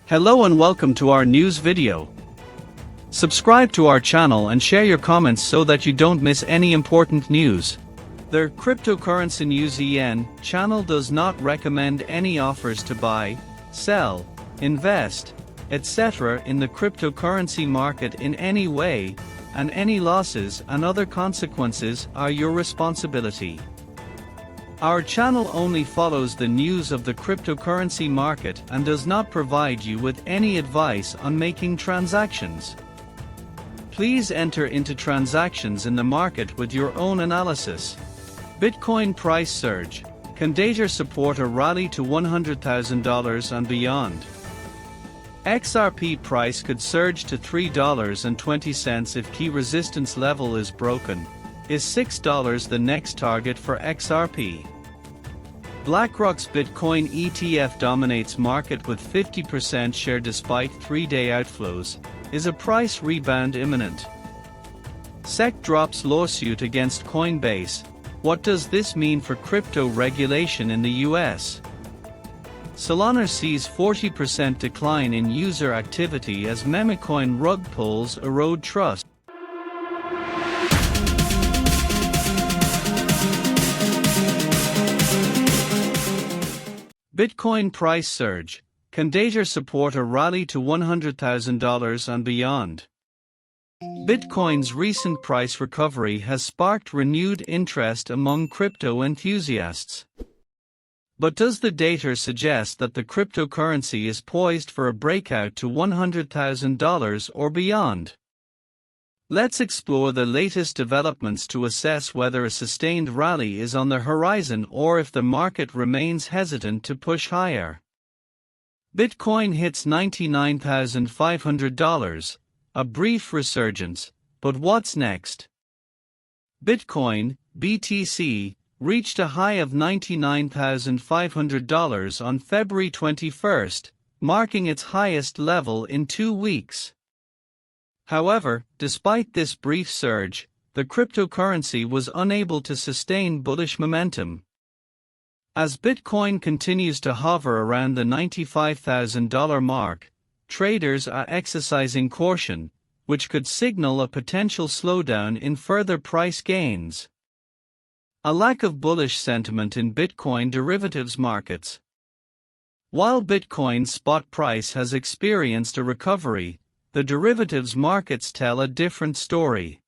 Hello and welcome to our news video. Subscribe to our channel and share your comments so that you don't miss any important news. The Cryptocurrency News EN channel does not recommend any offers to buy, sell, invest, etc. in the cryptocurrency market in any way, and any losses and other consequences are your responsibility. Our channel only follows the news of the cryptocurrency market and does not provide you with any advice on making transactions. Please enter into transactions in the market with your own analysis. Bitcoin price surge. Can data support a rally to $100,000 and beyond? XRP price could surge to $3.20 if key resistance level is broken. Is $6 the next target for XRP? BlackRock's Bitcoin ETF dominates market with 50% share despite 3-day outflows. Is a price rebound imminent? SEC drops lawsuit against Coinbase. What does this mean for crypto regulation in the US? Solana sees 40% decline in user activity as memecoin rug pulls erode trust. Bitcoin price surge. Can data support a rally to $100,000 and beyond? Bitcoin's recent price recovery has sparked renewed interest among crypto enthusiasts. But does the data suggest that the cryptocurrency is poised for a breakout to $100,000 or beyond? Let's explore the latest developments to assess whether a sustained rally is on the horizon or if the market remains hesitant to push higher. Bitcoin hits $99,500, a brief resurgence, but what's next? Bitcoin, BTC, reached a high of $99,500 on February 21, marking its highest level in 2 weeks. However, despite this brief surge, the cryptocurrency was unable to sustain bullish momentum. As Bitcoin continues to hover around the $95,000 mark, traders are exercising caution, which could signal a potential slowdown in further price gains. A lack of bullish sentiment in Bitcoin derivatives markets. While Bitcoin's spot price has experienced a recovery, the derivatives markets tell a different story.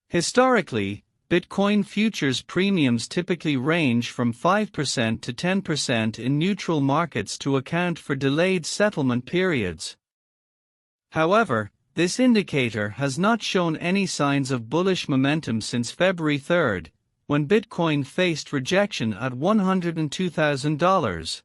Historically, Bitcoin futures premiums typically range from 5% to 10% in neutral markets to account for delayed settlement periods. However, this indicator has not shown any signs of bullish momentum since February 3, when Bitcoin faced rejection at $102,000.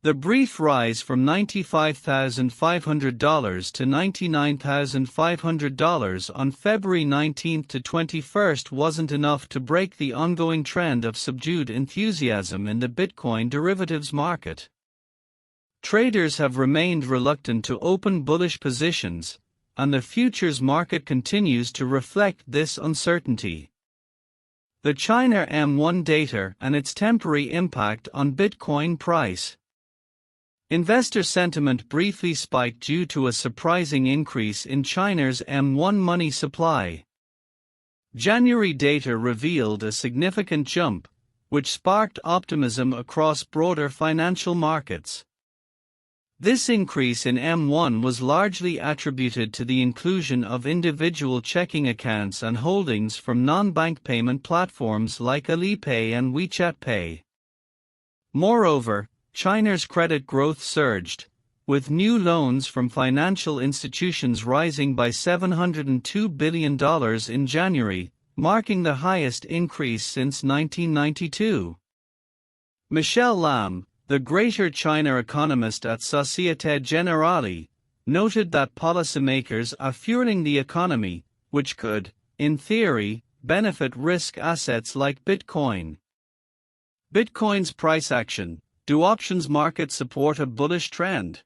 The brief rise from $95,500 to $99,500 on February 19 to 21 wasn't enough to break the ongoing trend of subdued enthusiasm in the Bitcoin derivatives market. Traders have remained reluctant to open bullish positions, and the futures market continues to reflect this uncertainty. The China M1 data and its temporary impact on Bitcoin price. Investor sentiment briefly spiked due to a surprising increase in China's M1 money supply. January data revealed a significant jump, which sparked optimism across broader financial markets. This increase in M1 was largely attributed to the inclusion of individual checking accounts and holdings from non-bank payment platforms like Alipay and WeChat Pay. Moreover, China's credit growth surged, with new loans from financial institutions rising by $702 billion in January, marking the highest increase since 1992. Michelle Lam, the Greater China economist at Société Générale, noted that policymakers are fueling the economy, which could, in theory, benefit risk assets like Bitcoin. Bitcoin's price action. Do options markets support a bullish trend?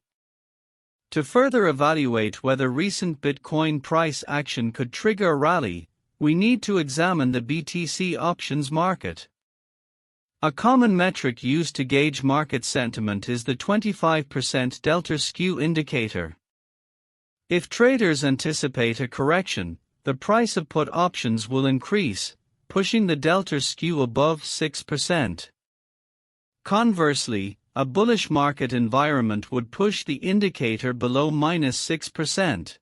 To further evaluate whether recent Bitcoin price action could trigger a rally, we need to examine the BTC options market. A common metric used to gauge market sentiment is the 25% delta skew indicator. If traders anticipate a correction, the price of put options will increase, pushing the delta skew above 6%. Conversely, a bullish market environment would push the indicator below -6%.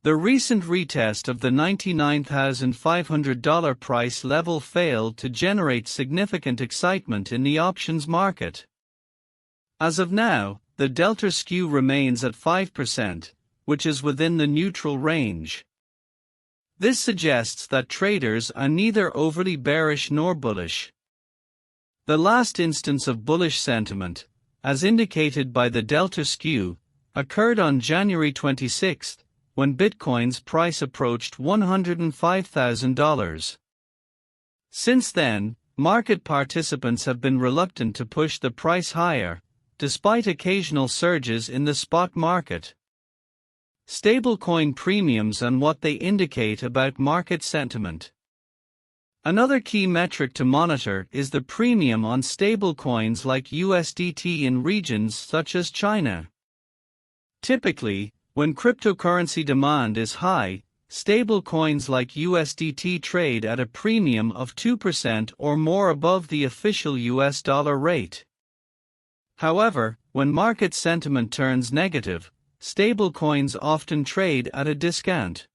The recent retest of the $99,500 price level failed to generate significant excitement in the options market. As of now, the delta skew remains at 5%, which is within the neutral range. This suggests that traders are neither overly bearish nor bullish. The last instance of bullish sentiment, as indicated by the delta skew, occurred on January 26, when Bitcoin's price approached $105,000. Since then, market participants have been reluctant to push the price higher, despite occasional surges in the spot market. Stablecoin premiums and what they indicate about market sentiment. Another key metric to monitor is the premium on stablecoins like USDT in regions such as China. Typically, when cryptocurrency demand is high, stablecoins like USDT trade at a premium of 2% or more above the official US dollar rate. However, when market sentiment turns negative, stablecoins often trade at a discount.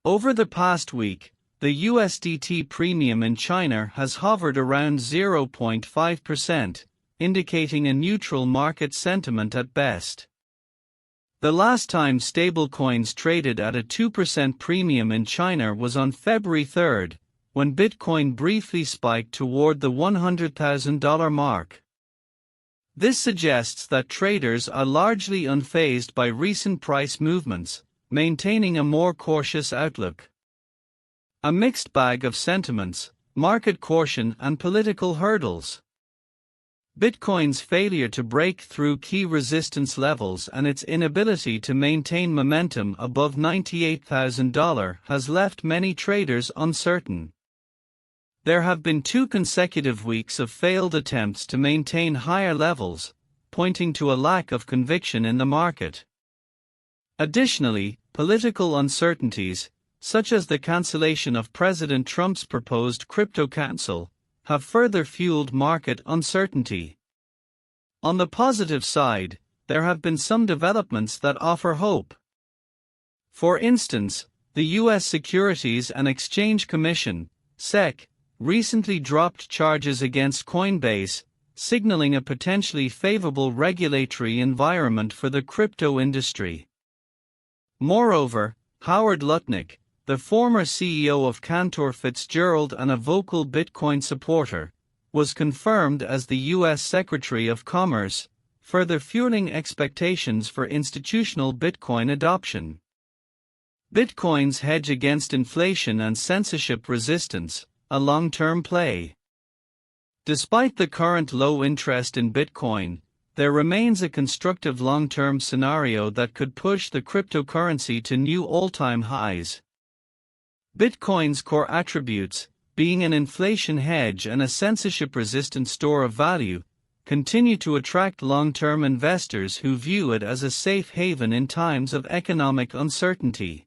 Over the past week, the USDT premium in China has hovered around 0.5%, indicating a neutral market sentiment at best. The last time stablecoins traded at a 2% premium in China was on February 3, when Bitcoin briefly spiked toward the $100,000 mark. This suggests that traders are largely unfazed by recent price movements, maintaining a more cautious outlook. A mixed bag of sentiments, market caution and political hurdles. Bitcoin's failure to break through key resistance levels and its inability to maintain momentum above $98,000 has left many traders uncertain. There have been 2 consecutive weeks of failed attempts to maintain higher levels, pointing to a lack of conviction in the market. Additionally, political uncertainties, such as the cancellation of President Trump's proposed crypto cancel, have further fueled market uncertainty. On the positive side, there have been some developments that offer hope. For instance, the U.S. Securities and Exchange Commission, SEC, recently dropped charges against Coinbase, signaling a potentially favorable regulatory environment for the crypto industry. Moreover, Howard Lutnick, the former CEO of Cantor Fitzgerald and a vocal Bitcoin supporter, was confirmed as the U.S. Secretary of Commerce, further fueling expectations for institutional Bitcoin adoption. Bitcoin's hedge against inflation and censorship resistance, a long-term play. Despite the current low interest in Bitcoin, there remains a constructive long-term scenario that could push the cryptocurrency to new all-time highs. Bitcoin's core attributes, being an inflation hedge and a censorship-resistant store of value, continue to attract long-term investors who view it as a safe haven in times of economic uncertainty.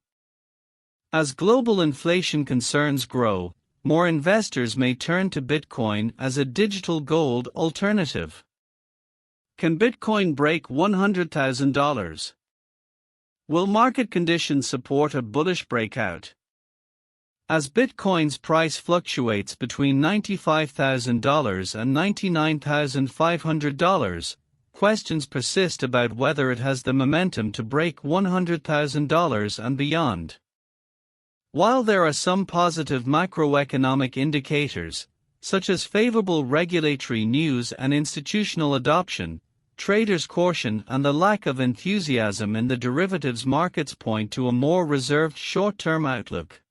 As global inflation concerns grow, more investors may turn to Bitcoin as a digital gold alternative. Can Bitcoin break $100,000? Will market conditions support a bullish breakout? As Bitcoin's price fluctuates between $95,000 and $99,500, questions persist about whether it has the momentum to break $100,000 and beyond. While there are some positive macroeconomic indicators, such as favorable regulatory news and institutional adoption, traders' caution and the lack of enthusiasm in the derivatives markets point to a more reserved short-term outlook.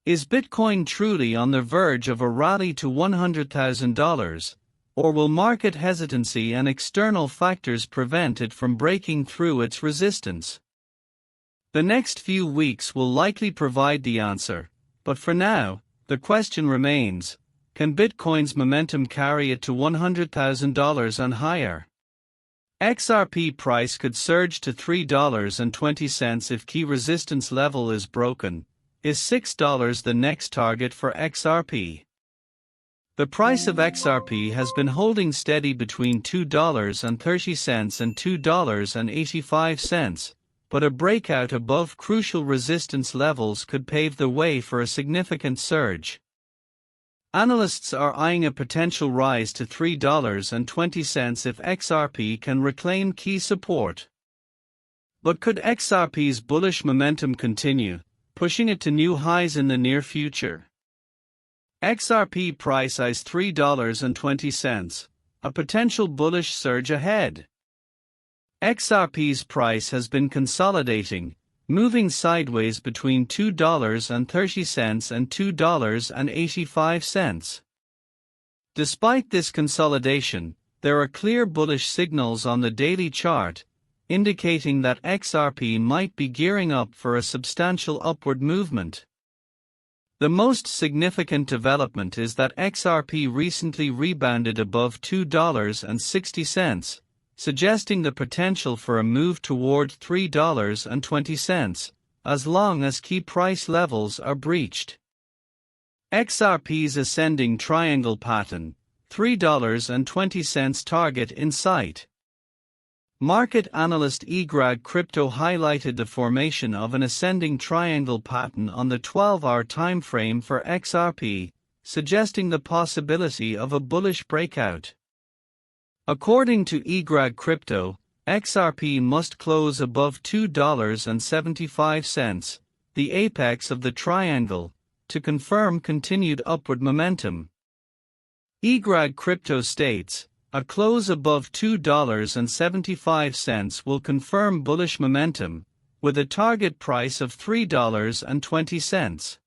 Is Bitcoin truly on the verge of a rally to $100,000, or will market hesitancy and external factors prevent it from breaking through its resistance? The next few weeks will likely provide the answer, but for now, the question remains: can Bitcoin's momentum carry it to $100,000 and higher? XRP price could surge to $3.20 if key resistance level is broken. Is $6 the next target for XRP? The price of XRP has been holding steady between $2.30 and $2.85, but a breakout above crucial resistance levels could pave the way for a significant surge. Analysts are eyeing a potential rise to $3.20 if XRP can reclaim key support. But could XRP's bullish momentum continue, pushing it to new highs in the near future? XRP price eyes $3.20, a potential bullish surge ahead. XRP's price has been consolidating, moving sideways between $2.30 and $2.85. Despite this consolidation, there are clear bullish signals on the daily chart, indicating that XRP might be gearing up for a substantial upward movement. The most significant development is that XRP recently rebounded above $2.60, suggesting the potential for a move toward $3.20, as long as key price levels are breached. XRP's ascending triangle pattern, $3.20 target in sight. Market analyst eGrag Crypto highlighted the formation of an ascending triangle pattern on the 12-hour timeframe for XRP, suggesting the possibility of a bullish breakout. According to eGrag Crypto, XRP must close above $2.75, the apex of the triangle, to confirm continued upward momentum. eGrag Crypto states, a close above $2.75 will confirm bullish momentum, with a target price of $3.20.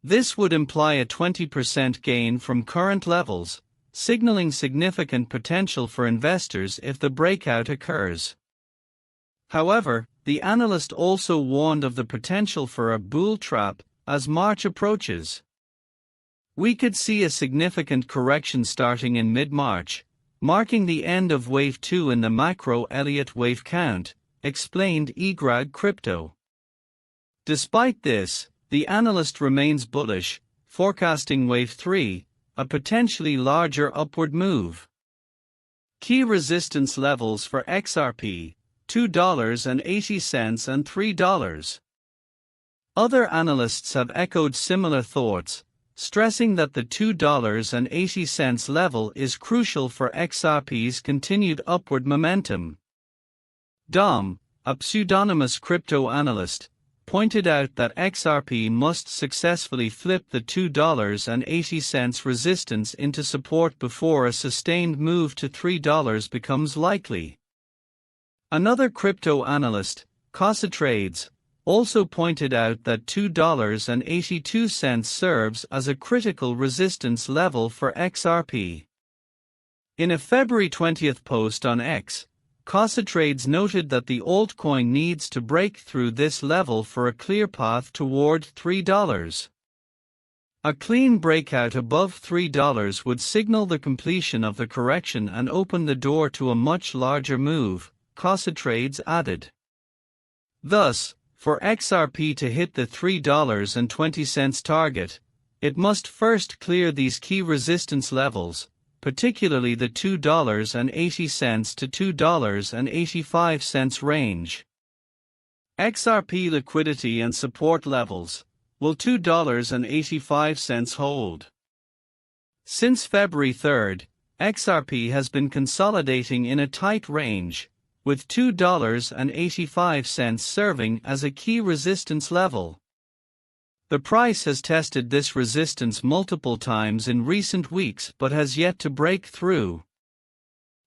This would imply a 20% gain from current levels, signaling significant potential for investors if the breakout occurs. However, the analyst also warned of the potential for a bull trap as March approaches. We could see a significant correction starting in mid-March, marking the end of Wave 2 in the macro Elliott wave count, explained eGrag Crypto. Despite this, the analyst remains bullish, forecasting Wave 3, a potentially larger upward move. Key resistance levels for XRP, $2.80 and $3. Other analysts have echoed similar thoughts, stressing that the $2.80 level is crucial for XRP's continued upward momentum. Dom, a pseudonymous crypto analyst, pointed out that XRP must successfully flip the $2.80 resistance into support before a sustained move to $3 becomes likely. Another crypto analyst, Trades, also pointed out that $2.82 serves as a critical resistance level for XRP. In a February 20 post on X, Trades noted that the altcoin needs to break through this level for a clear path toward $3. A clean breakout above $3 would signal the completion of the correction and open the door to a much larger move, Trades added. Thus, for XRP to hit the $3.20 target, it must first clear these key resistance levels, particularly the $2.80 to $2.85 range. XRP liquidity and support levels. Will $2.85 hold? Since February 3, XRP has been consolidating in a tight range, with $2.85 serving as a key resistance level. The price has tested this resistance multiple times in recent weeks but has yet to break through.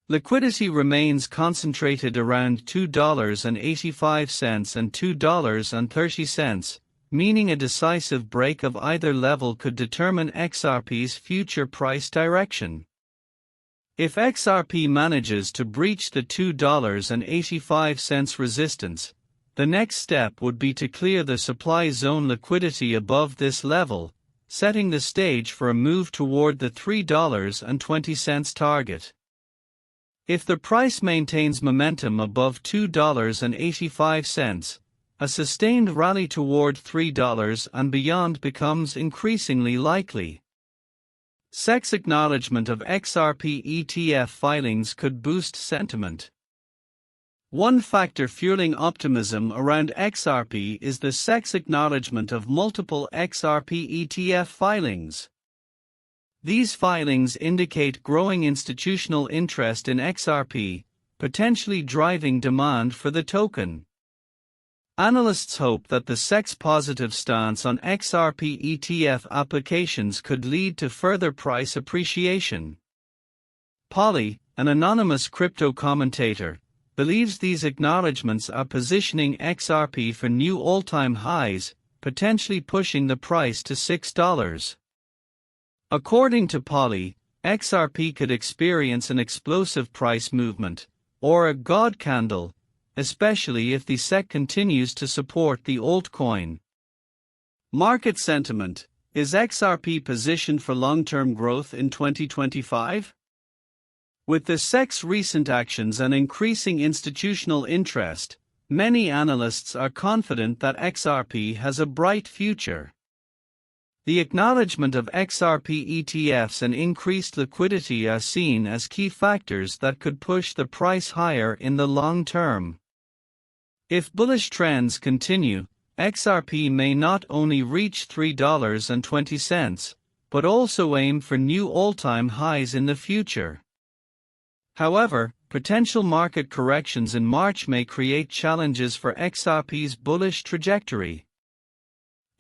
Liquidity remains concentrated around $2.85 and $2.30, meaning a decisive break of either level could determine XRP's future price direction. If XRP manages to breach the $2.85 resistance, the next step would be to clear the supply zone liquidity above this level, setting the stage for a move toward the $3.20 target. If the price maintains momentum above $2.85, a sustained rally toward $3 and beyond becomes increasingly likely. SEC's acknowledgement of XRP ETF filings could boost sentiment. One factor fueling optimism around XRP is the SEC's acknowledgement of multiple XRP ETF filings. These filings indicate growing institutional interest in XRP, potentially driving demand for the token. Analysts hope that the SEC's positive stance on XRP ETF applications could lead to further price appreciation. Polly, an anonymous crypto commentator, believes these acknowledgments are positioning XRP for new all-time highs, potentially pushing the price to $6. According to Polly, XRP could experience an explosive price movement, or a God candle, especially if the SEC continues to support the altcoin. Market sentiment: is XRP positioned for long-term growth in 2025? With the SEC's recent actions and increasing institutional interest, many analysts are confident that XRP has a bright future. The acknowledgement of XRP ETFs and increased liquidity are seen as key factors that could push the price higher in the long term. If bullish trends continue, XRP may not only reach $3.20, but also aim for new all-time highs in the future. However, potential market corrections in March may create challenges for XRP's bullish trajectory.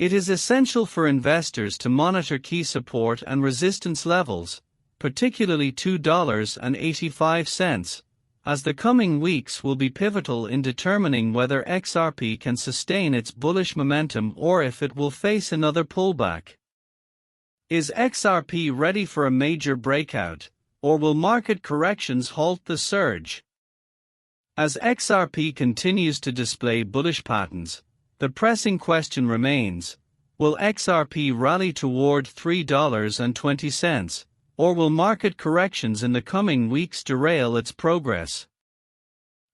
It is essential for investors to monitor key support and resistance levels, particularly $2.85, as the coming weeks will be pivotal in determining whether XRP can sustain its bullish momentum or if it will face another pullback. Is XRP ready for a major breakout, or will market corrections halt the surge? As XRP continues to display bullish patterns, the pressing question remains: will XRP rally toward $3.20, or will market corrections in the coming weeks derail its progress?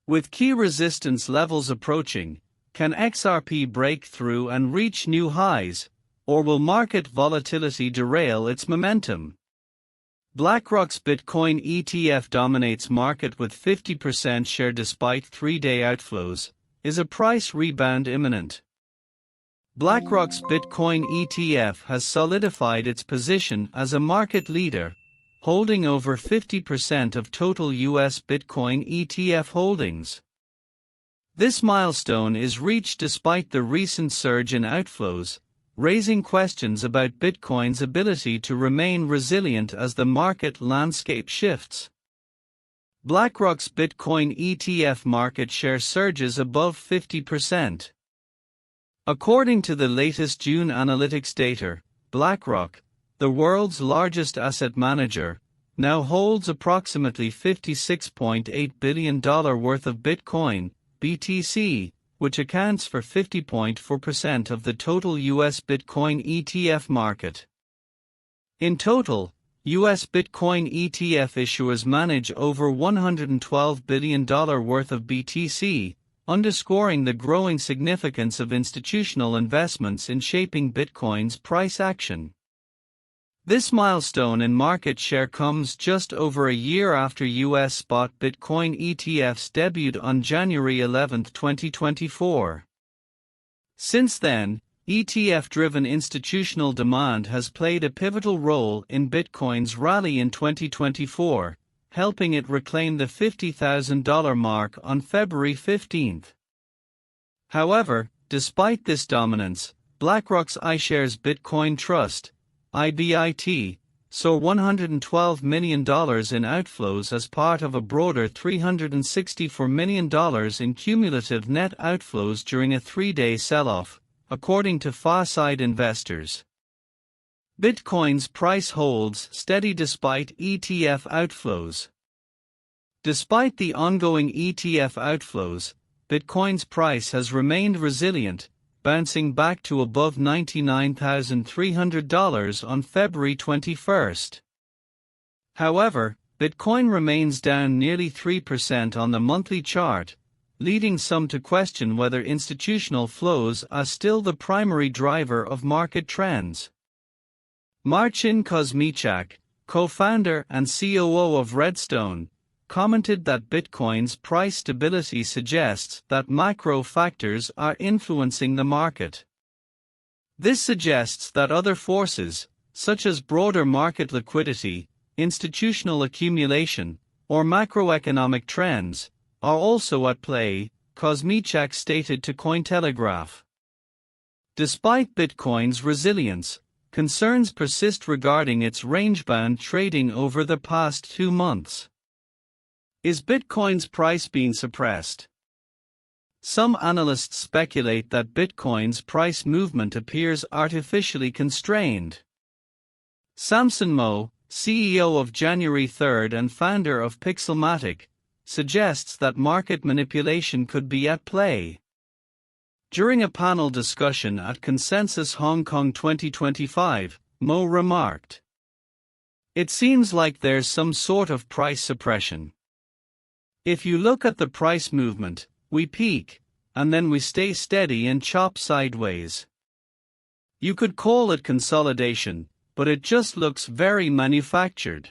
With key resistance levels approaching, can XRP break through and reach new highs, or will market volatility derail its momentum? BlackRock's Bitcoin ETF dominates market with 50% share despite 3-day outflows. Is a price rebound imminent? BlackRock's Bitcoin ETF has solidified its position as a market leader, holding over 50% of total U.S. Bitcoin ETF holdings. This milestone is reached despite the recent surge in outflows, raising questions about Bitcoin's ability to remain resilient as the market landscape shifts. BlackRock's Bitcoin ETF market share surges above 50%. According to the latest June analytics data, BlackRock, the world's largest asset manager, now holds approximately $56.8 billion worth of Bitcoin, BTC, which accounts for 50.4% of the total U.S. Bitcoin ETF market. In total, U.S. Bitcoin ETF issuers manage over $112 billion worth of BTC, underscoring the growing significance of institutional investments in shaping Bitcoin's price action. This milestone in market share comes just over a year after U.S. spot Bitcoin ETFs debuted on January 11, 2024. Since then, ETF-driven institutional demand has played a pivotal role in Bitcoin's rally in 2024, helping it reclaim the $50,000 mark on February 15. However, despite this dominance, BlackRock's iShares Bitcoin Trust, IBIT, saw $112 million in outflows as part of a broader $364 million in cumulative net outflows during a 3-day sell-off, according to Farside Investors. Bitcoin's price holds steady despite ETF outflows. Despite the ongoing ETF outflows, Bitcoin's price has remained resilient, bouncing back to above $99,300 on February 21. However, Bitcoin remains down nearly 3% on the monthly chart, leading some to question whether institutional flows are still the primary driver of market trends. Marcin Kosmiczak, co-founder and COO of Redstone, commented that Bitcoin's price stability suggests that macro factors are influencing the market. This suggests that other forces, such as broader market liquidity, institutional accumulation, or macroeconomic trends, are also at play, Kosmiczak stated to Cointelegraph. Despite Bitcoin's resilience, concerns persist regarding its range-bound trading over the past 2 months. Is Bitcoin's price being suppressed? Some analysts speculate that Bitcoin's price movement appears artificially constrained. Samson Moe, CEO of January 3 and founder of Pixelmatic, suggests that market manipulation could be at play. During a panel discussion at Consensus Hong Kong 2025, Moe remarked, "It seems like there's some sort of price suppression. If you look at the price movement, we peak, and then we stay steady and chop sideways. You could call it consolidation, but it just looks very manufactured."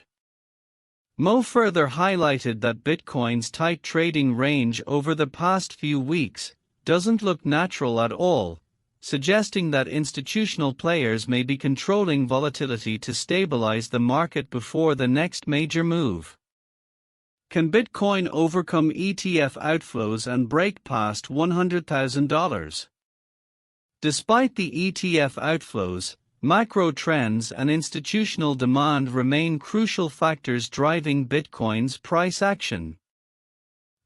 Moe further highlighted that Bitcoin's tight trading range over the past few weeks doesn't look natural at all, suggesting that institutional players may be controlling volatility to stabilize the market before the next major move. Can Bitcoin overcome ETF outflows and break past $100,000? Despite the ETF outflows, macro trends and institutional demand remain crucial factors driving Bitcoin's price action.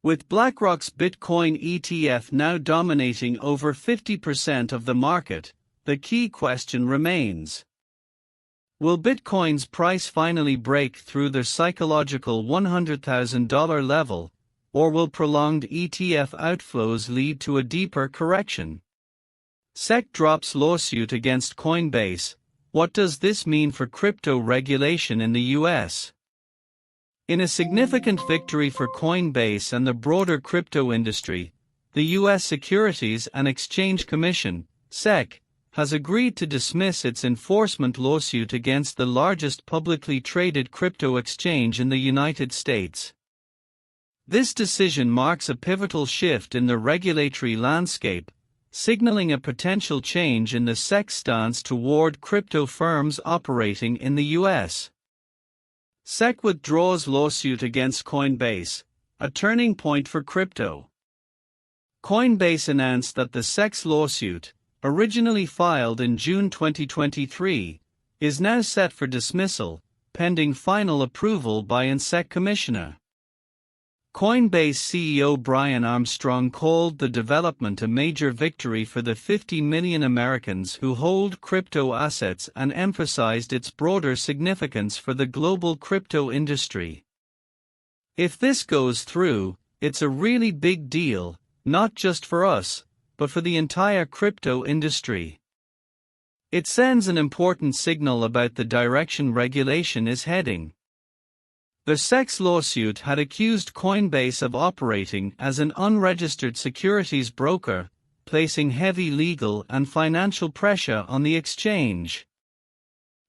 With BlackRock's Bitcoin ETF now dominating over 50% of the market, the key question remains: will Bitcoin's price finally break through the psychological $100,000 level, or will prolonged ETF outflows lead to a deeper correction? SEC drops lawsuit against Coinbase. What does this mean for crypto regulation in the US? In a significant victory for Coinbase and the broader crypto industry, the US Securities and Exchange Commission, SEC, has agreed to dismiss its enforcement lawsuit against the largest publicly traded crypto exchange in the United States. This decision marks a pivotal shift in the regulatory landscape, signaling a potential change in the SEC's stance toward crypto firms operating in the US. SEC withdraws lawsuit against Coinbase, a turning point for crypto. Coinbase announced that the SEC's lawsuit, originally filed in June 2023, is now set for dismissal, pending final approval by an SEC commissioner. Coinbase CEO Brian Armstrong called the development a major victory for the 50 million Americans who hold crypto assets and emphasized its broader significance for the global crypto industry. If this goes through, it's a really big deal, not just for us, but for the entire crypto industry. It sends an important signal about the direction regulation is heading. The SEC's lawsuit had accused Coinbase of operating as an unregistered securities broker, placing heavy legal and financial pressure on the exchange.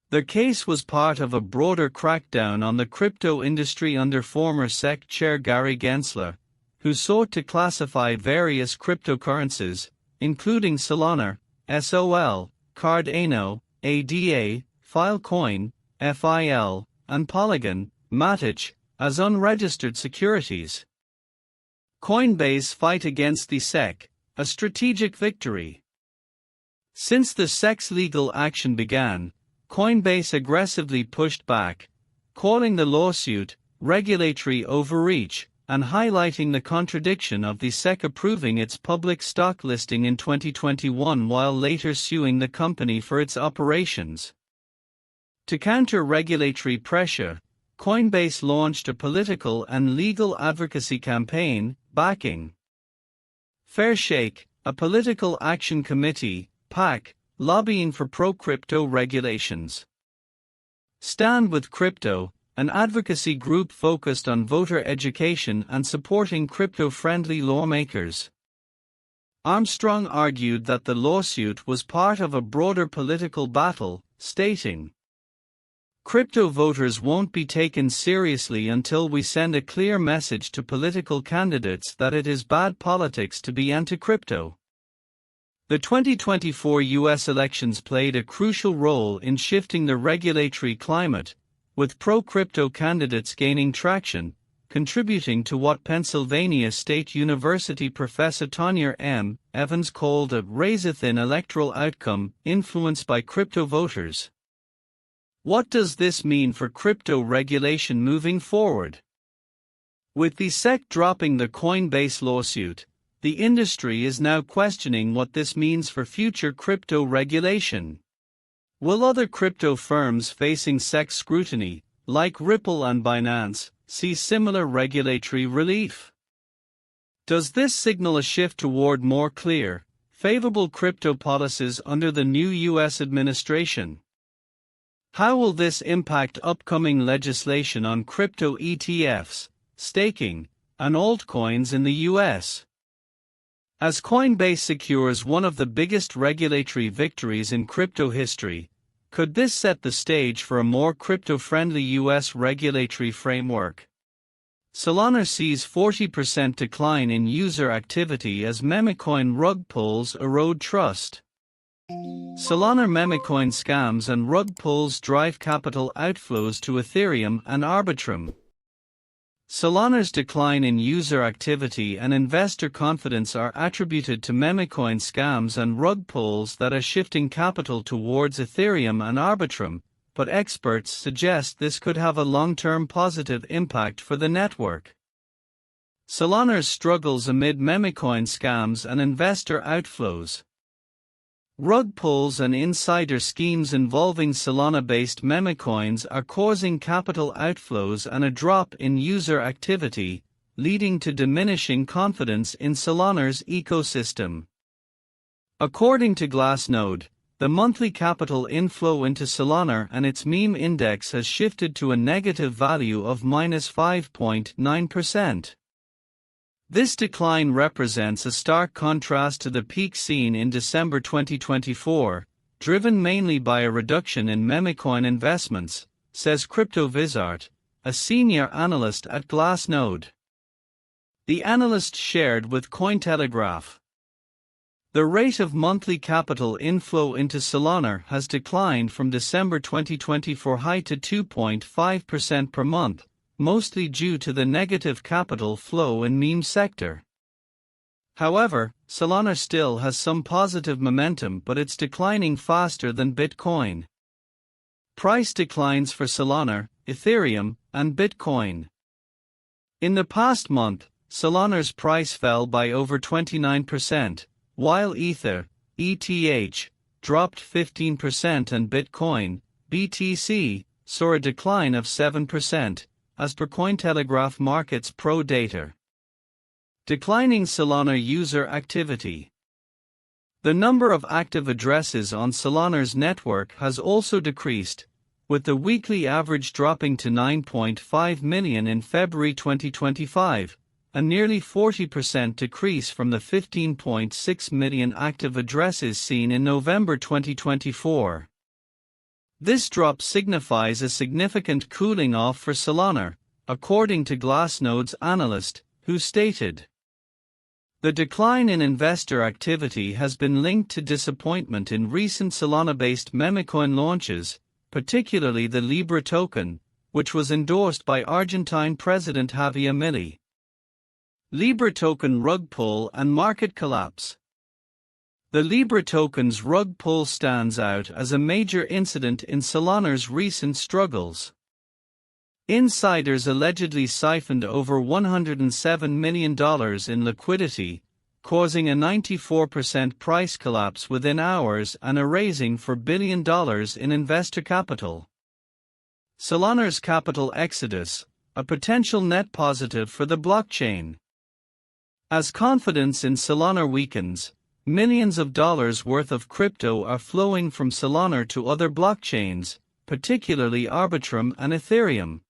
The case was part of a broader crackdown on the crypto industry under former SEC Chair Gary Gensler, who sought to classify various cryptocurrencies, including Solana, SOL, Cardano, ADA, Filecoin, FIL, and Polygon, Matic, as unregistered securities. Coinbase fight against the SEC, a strategic victory. Since the SEC's legal action began, Coinbase aggressively pushed back, calling the lawsuit regulatory overreach and highlighting the contradiction of the SEC approving its public stock listing in 2021 while later suing the company for its operations. To counter regulatory pressure, Coinbase launched a political and legal advocacy campaign, backing Fair Shake, a political action committee, PAC, lobbying for pro-crypto regulations. Stand with Crypto, an advocacy group focused on voter education and supporting crypto-friendly lawmakers. Armstrong argued that the lawsuit was part of a broader political battle, stating, "Crypto voters won't be taken seriously until we send a clear message to political candidates that it is bad politics to be anti-crypto." The 2024 U.S. elections played a crucial role in shifting the regulatory climate, with pro-crypto candidates gaining traction, contributing to what Pennsylvania State University professor Tanya M. Evans called a razor-thin electoral outcome influenced by crypto voters. What does this mean for crypto regulation moving forward? With the SEC dropping the Coinbase lawsuit, the industry is now questioning what this means for future crypto regulation. Will other crypto firms facing SEC scrutiny, like Ripple and Binance, see similar regulatory relief? Does this signal a shift toward more clear, favorable crypto policies under the new U.S. administration? How will this impact upcoming legislation on crypto ETFs, staking, and altcoins in the U.S.? As Coinbase secures one of the biggest regulatory victories in crypto history, could this set the stage for a more crypto-friendly U.S. regulatory framework? Solana sees 40% decline in user activity as memecoin rug pulls erode trust. Solana memecoin scams and rug pulls drive capital outflows to Ethereum and Arbitrum. Solana's decline in user activity and investor confidence are attributed to memecoin scams and rug pulls that are shifting capital towards Ethereum and Arbitrum, but experts suggest this could have a long-term positive impact for the network. Solana's struggles amid memecoin scams and investor outflows. Rug pulls and insider schemes involving Solana-based memecoins are causing capital outflows and a drop in user activity, leading to diminishing confidence in Solana's ecosystem. According to Glassnode, the monthly capital inflow into Solana and its meme index has shifted to a negative value of -5.9%. This decline represents a stark contrast to the peak seen in December 2024, driven mainly by a reduction in memecoin investments, says CryptoVizart, a senior analyst at Glassnode. The analyst shared with Cointelegraph. The rate of monthly capital inflow into Solana has declined from December 2024 high to 2.5% per month, mostly due to the negative capital flow in meme sector. However, Solana still has some positive momentum, but it's declining faster than Bitcoin. Price declines for Solana, Ethereum, and Bitcoin. In the past month, Solana's price fell by over 29%, while Ether, ETH, dropped 15% and Bitcoin, BTC, saw a decline of 7%. As per Cointelegraph Markets Pro data. Declining Solana user activity. The number of active addresses on Solana's network has also decreased, with the weekly average dropping to 9.5 million in February 2025, a nearly 40% decrease from the 15.6 million active addresses seen in November 2024. This drop signifies a significant cooling off for Solana, according to Glassnode's analyst, who stated, "The decline in investor activity has been linked to disappointment in recent Solana-based memecoin launches, particularly the Libra token, which was endorsed by Argentine President Javier Milei. Libra token rug pull and market collapse. The Libra token's rug pull stands out as a major incident in Solana's recent struggles. Insiders allegedly siphoned over $107 million in liquidity, causing a 94% price collapse within hours and a raising for $1 billion in investor capital. Solana's capital exodus, a potential net positive for the blockchain. As confidence in Solana weakens, Millions of dollars worth of crypto are flowing from Solana to other blockchains, particularly Arbitrum and Ethereum.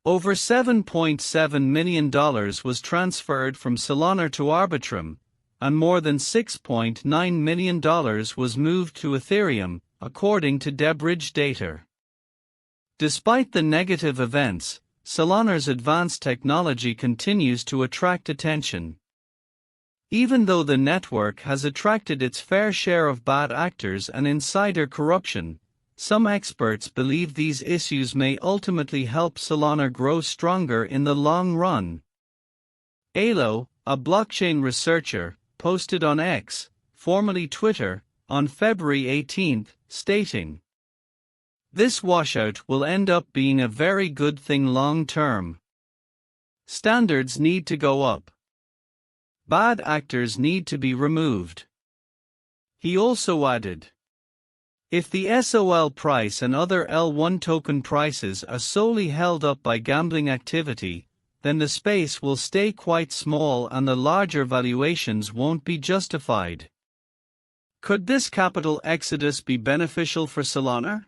Over $7.7 million was transferred from Solana to Arbitrum, and more than $6.9 million was moved to Ethereum, according to Debridge data. Despite the negative events, Solana's advanced technology continues to attract attention. Even though the network has attracted its fair share of bad actors and insider corruption, some experts believe these issues may ultimately help Solana grow stronger in the long run. Alo, a blockchain researcher, posted on X, formerly Twitter, on February 18, stating, "This washout will end up being a very good thing long term. Standards need to go up. Bad actors need to be removed." He also added, "If the SOL price and other L1 token prices are solely held up by gambling activity, then the space will stay quite small and the larger valuations won't be justified." Could this capital exodus be beneficial for Solana?